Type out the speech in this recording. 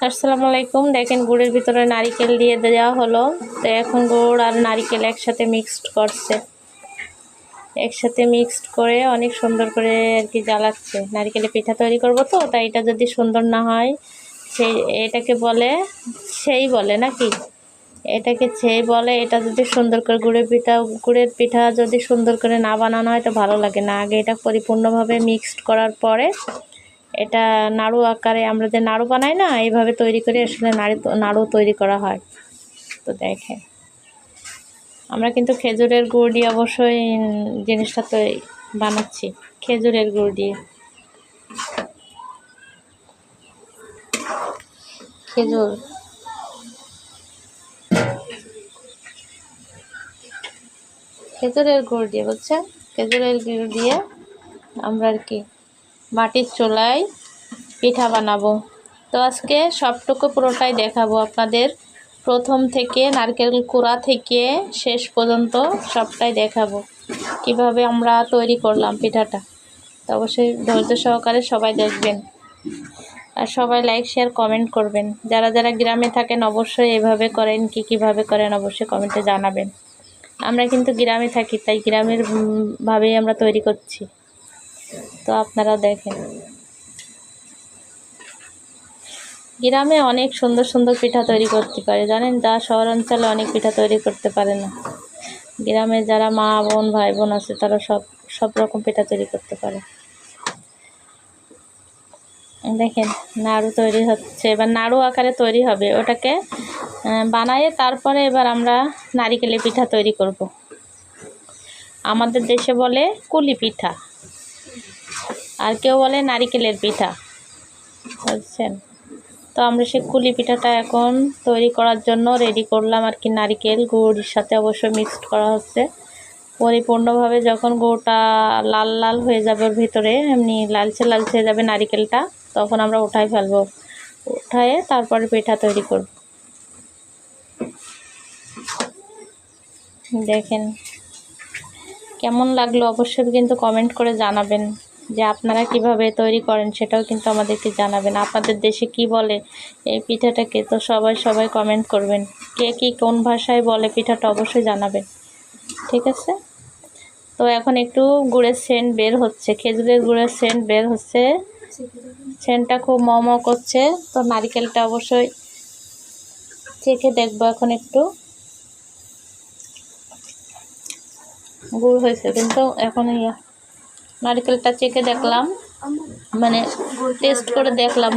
আসসালামু আলাইকুম। দেখেন গুড়ের ভিতরে নারিকেল দিয়ে দেওয়া হলো। তো এখন গুড় আর নারিকেল একসাথে মিক্সড করছে, একসাথে মিক্সড করে অনেক সুন্দর করে আর কি জ্বালাচ্ছে। নারিকেলের পিঠা তৈরি করব, তো তাই এটা যদি সুন্দর না হয় সেই এটাকে বলে সেই বলে নাকি, এটাকে সেই বলে। এটা যদি সুন্দর করে গুড়ের পিঠা যদি সুন্দর করে না বানানো হয় তো ভালো লাগে না। আগে এটা পরিপূর্ণভাবে মিক্সড করার পরে এটা নাড়ু আকারে, আমরা যে নাড়ু বানাই না, এইভাবে তৈরি করে আসলে নাড়ু তৈরি করা হয়। তো দেখেন আমরা কিন্তু খেজুরের গুড় দিয়ে অবশ্যই জিনিসটা তৈরি বানাচ্ছি, খেজুরের গুড় দিয়ে। খেজুরের গুড় দিয়ে, বুঝছেন, খেজুরের গুড় দিয়ে আমরা আর কি মাটির চুলায় পিঠা বানাবো। তো আজকে সবটুকু পুরোটাই দেখাবো আপনাদের, প্রথম থেকে নারকেল কুড়া থেকে শেষ পর্যন্ত সবটাই দেখাবো কিভাবে আমরা তৈরি করলাম পিঠাটা। তো অবশ্যই ধৈর্য সহকারে সবাই দেখবেন, আর সবাই লাইক শেয়ার কমেন্ট করবেন। যারা যারা গ্রামে থাকেন অবশ্যই এভাবে করেন, কীভাবে করেন অবশ্যই কমেন্টে জানাবেন। আমরা কিন্তু গ্রামে থাকি, তাই গ্রামের ভাবেই আমরা তৈরি করছি। তো আপনারা দেখেন, গ্রামে অনেক সুন্দর সুন্দর পিঠা তৈরি করতে পারে, জানেন, যা শহরাঞ্চলে অনেক পিঠা তৈরি করতে পারে না। গ্রামে যারা মা বোন ভাই বোন আছে তারা সব রকম পিঠা তৈরি করতে পারে। দেখেন নাড়ু তৈরি হচ্ছে, এবার নাড়ু আকারে তৈরি হবে, ওটাকে বানায়ে তারপরে এবার আমরা নারিকেলের পিঠা তৈরি করব। আমাদের দেশে বলে কুলি পিঠা, আর কেউ বলে নারিকেলের পিঠা, বুঝছেন। তো আমরা সেই কুলি পিঠাটা এখন তৈরি করার জন্য রেডি করলাম আর কি। নারিকেল গুড়ের সাথে অবশ্যই মিক্সড করা হচ্ছে পরিপূর্ণভাবে। যখন গুড়টা লাল লাল হয়ে যাবে, ওর ভিতরে এমনি লালচে লালচে হয়ে যাবে নারিকেলটা, তখন আমরা উঠাই ফেলবো, উঠায়ে তারপরে পিঠা তৈরি করব। দেখেন কেমন লাগলো অবশ্যই কিন্তু কমেন্ট করে জানাবেন, যে আপনারা কিভাবে তৈরি করেন সেটাও কিন্তু আমাদেরকে জানাবেন। আপনাদের দেশে কি বলে এই পিঠাটাকে, তো সবাই কমেন্ট করবেন। কে কি কোন ভাষায় বলে পিঠাটা অবশ্যই জানাবেন, ঠিক আছে। তো এখন একটু গুড়ের সেন্ট বের হচ্ছে, খেজুরের গুড়ের সেন্ট বের হচ্ছে, সেন্টটা খুব ম করছে। তো নারিকেলটা অবশ্যই চেখে দেখবো এখন একটু। গুড় হয়েছে কিন্তু এখন নারকেলটা চেখে দেখলাম, মানে টেস্ট করে দেখলাম